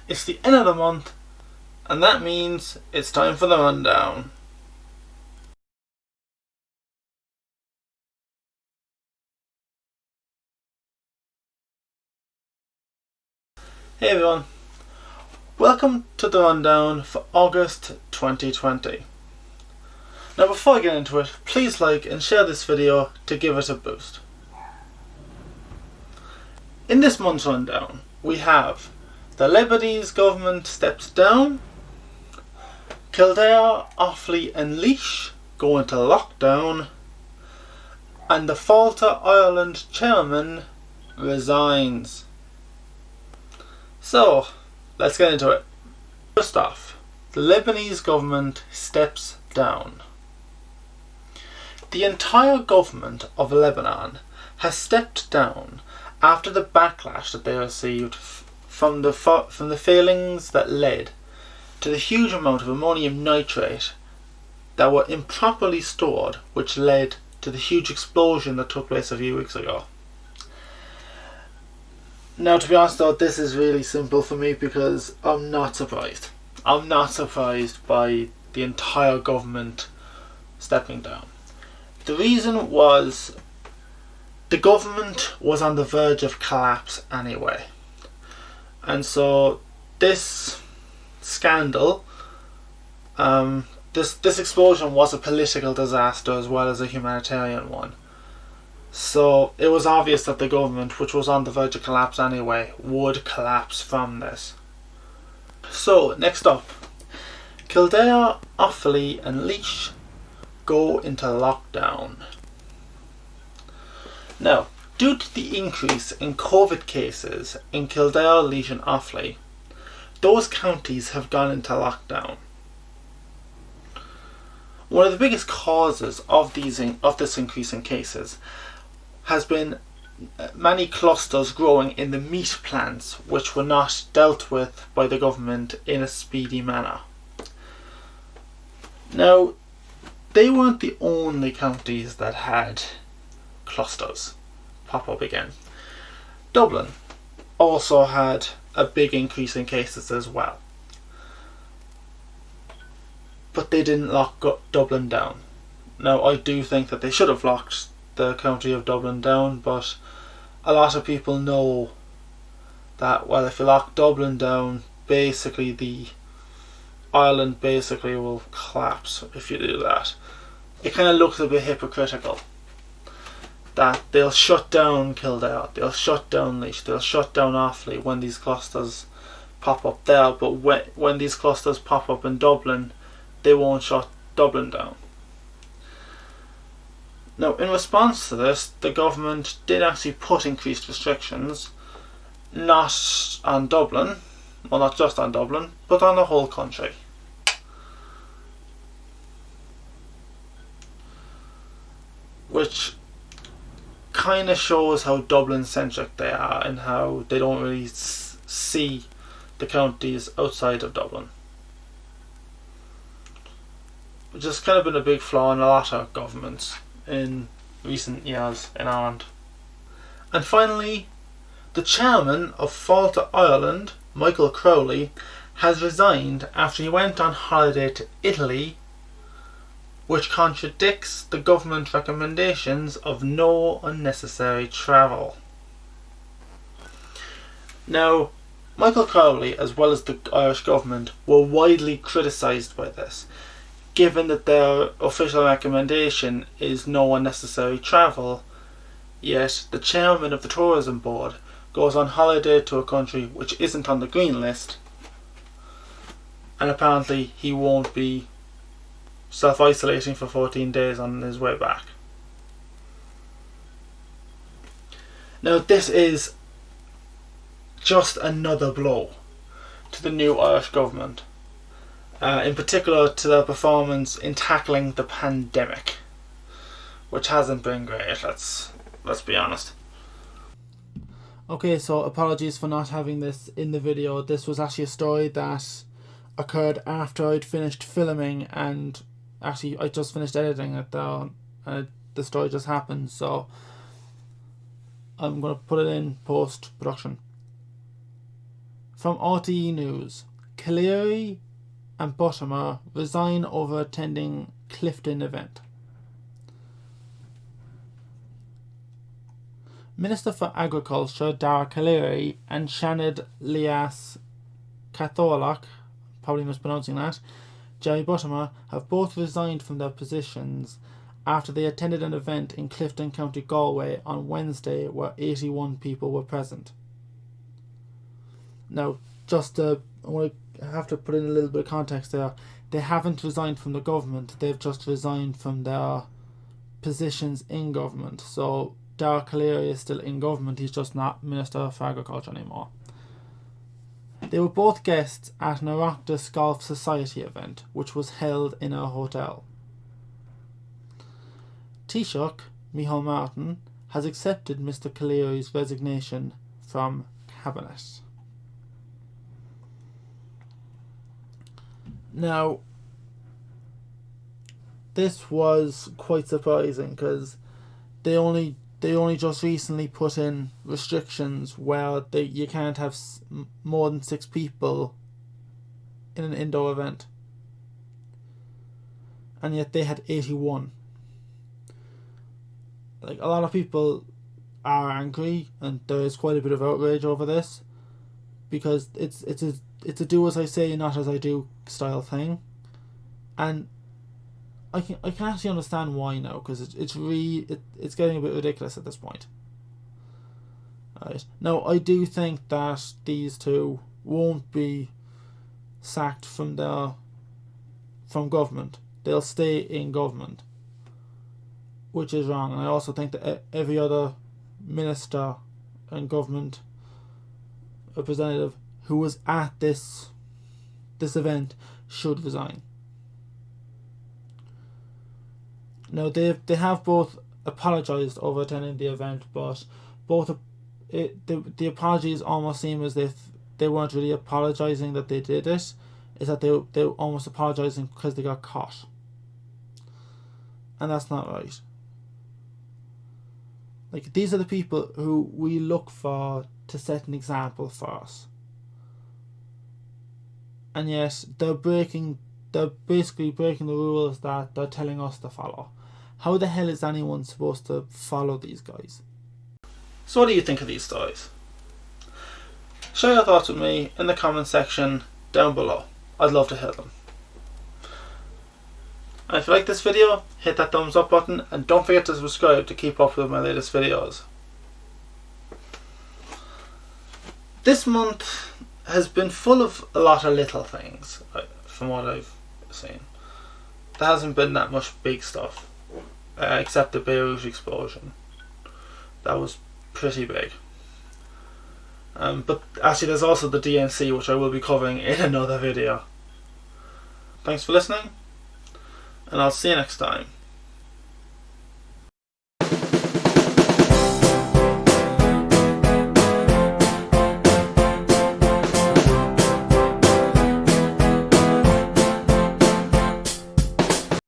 It's the end of the month, and that means it's time for the rundown. Hey everyone, welcome to the rundown for August 2020. Now before I get into it, please like and share this video to give it a boost. In this month's rundown, we have the Lebanese government steps down, Kildare, Offaly and Laois go into lockdown, and the Failte Ireland chairman resigns. So, let's get into it. First off, the Lebanese government steps down. The entire government of Lebanon has stepped down after the backlash that they received from the failings that led to the huge amount of ammonium nitrate that were improperly stored, which led to the huge explosion that took place a few weeks ago. Now, to be honest though, this is really simple for me because I'm not surprised. I'm not surprised by the entire government stepping down. The reason was the government was on the verge of collapse anyway. And so this scandal, this explosion was a political disaster as well as a humanitarian one. So it was obvious that the government, which was on the verge of collapse anyway, would collapse from this. So next up, Kildare, Offaly and Laois go into lockdown. Now, due to the increase in COVID cases in Kildare, Laois and Offaly, those counties have gone into lockdown. One of the biggest causes of this increase in cases has been many clusters growing in the meat plants, which were not dealt with by the government in a speedy manner. Now, they weren't the only counties that had clusters pop up again. Dublin also had a big increase in cases as well, but they didn't lock Dublin down. Now, I do think that they should have locked the county of Dublin down, but a lot of people know that, well, if you lock Dublin down, basically the Ireland basically will collapse if you do that. It kind of looks a bit hypocritical that they'll shut down Kildare, they'll shut down Laois, they'll shut down Offaly when these clusters pop up there, but when these clusters pop up in Dublin, they won't shut Dublin down. Now, in response to this, the government did actually put increased restrictions, not on Dublin, well, not just on Dublin, but on the whole country. Which kind of shows how Dublin-centric they are and how they don't really see the counties outside of Dublin. Which has kind of been a big flaw in a lot of governments in recent years in Ireland. And finally, the chairman of Failte Ireland, Michael Crowley, has resigned after he went on holiday to Italy, which contradicts the government recommendations of no unnecessary travel. Now, Michael Crowley, as well as the Irish government, were widely criticised by this, given that their official recommendation is no unnecessary travel, yet the chairman of the tourism board goes on holiday to a country which isn't on the green list, and apparently he won't be self-isolating for 14 days on his way back. Now, this is just another blow to the new Irish government, in particular to their performance in tackling the pandemic, which hasn't been great, let's be honest. Okay, so apologies for not having this in the video. This was actually a story that occurred after I'd finished filming, and actually I just finished editing it down, and the story just happened, so I'm going to put it in post-production. From RTE News, Calleary and Buttimer resign over attending Clifton event. Minister for Agriculture Dara Calleary and Shannon Laois Catholach, probably mispronouncing that, Jerry Buttimer, have both resigned from their positions after they attended an event in Clifton, County Galway on Wednesday where 81 people were present. Now, I have to put in a little bit of context there. They haven't resigned from the government, they've just resigned from their positions in government. So Dara Calleary is still in government, he's just not Minister for Agriculture anymore. They were both guests at an Oireachtas Golf Society event, which was held in a hotel. Taoiseach Micheál Martin has accepted Mr Calleary's resignation from Cabinet. Now, this was quite surprising because they only just recently put in restrictions where you can't have more than 6 people in an indoor event, and yet they had 81. Like, a lot of people are angry, and there is quite a bit of outrage over this because it's a do as I say, not as I do style thing, and I can actually understand why now, because it's getting a bit ridiculous at this point. Right. Now, I do think that these two won't be sacked from government. They'll stay in government, which is wrong. And I also think that every other minister and government representative who was at this event should resign. Now, they have both apologised over attending the event, but the apologies almost seem as if they weren't really apologising that they did it. Is that they were almost apologising because they got caught, and that's not right. Like, these are the people who we look for to set an example for us, and yet they're basically breaking the rules that they're telling us to follow. How the hell is anyone supposed to follow these guys? So what do you think of these stories? Share your thoughts with me in the comment section down below. I'd love to hear them. And if you like this video, hit that thumbs up button and don't forget to subscribe to keep up with my latest videos. This month has been full of a lot of little things, from what I've seen. There hasn't been that much big stuff, except the Beirut explosion. That was pretty big. But actually there's also the DNC, which I will be covering in another video. Thanks for listening, and I'll see you next time.